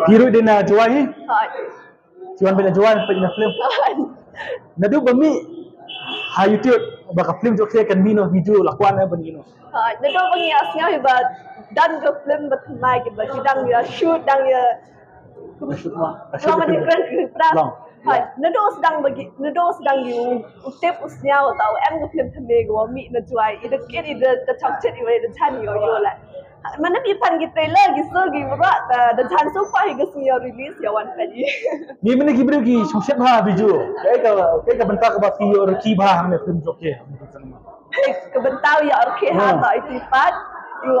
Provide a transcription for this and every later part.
Hero din na jual eh. Hot. Jual bina jual na film. Nadu bami ha YouTube baka film jo kan mino video lakuan na banino. Hot. Nado bangi asnya iba dan ke film batmai ke dang ya shoot dang ya. Shoot mah. Lama di keren pra. Nado sedang di utip usnya atau em ke film thame go mi na jual ida kiri ida chapchet ida chani yo lah. Mana pipan gi trailer gi so gi ba da chan so pa hi gi release ya wan padi. Ni mana gi bro gi sumset ha video. Kai ka bentak ba ki or ki ba hang film joke. Ke bentau ya or ke ha ta itipat you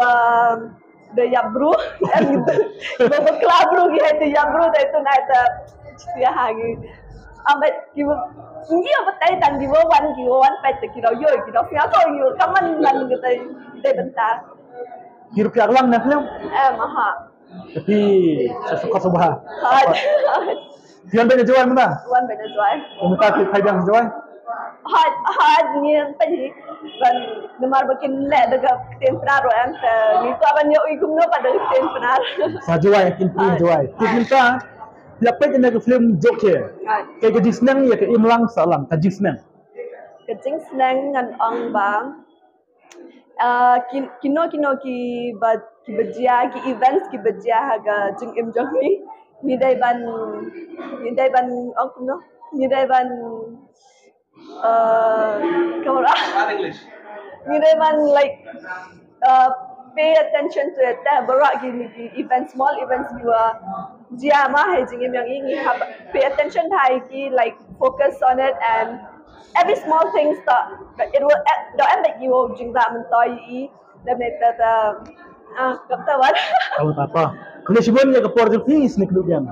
the yabru em go club ru gi ha yabru da itu na ta ya hagi ambet ki ngi apa tai dan di wan pet ki ro yo ki ro sia to yo kaman nan gi tai bentar. Hirup yang lang na film. Maha. Tapi saya suka subah. Hot. Tiyan ba jual mo na? Wan ba na jual? Kumusta ki kaibigan jual? Hot ni pagi ban namar bakin le daga tempera ro am ni to aban yo igum no pada tempera. Sa jual kin jual. Kita dapat kena ke film joke. Kay ka jisnang ya ke imlang salam ka jisnang. Ka jisnang ngan ong bang. Kino ki bajia ki events ki bajia haga jing im jongi ni dai ban ong kuno ni dai ban kamera English ni dai ban like pay attention to it barak ki event small events you jia ma hai jing im yang ini pay attention hai ki like focus on it and every small things that it will make you jing that mentoy dan meta kapta wala Tahu apa? Kalau sibon ya ke Portugal please nik dugan.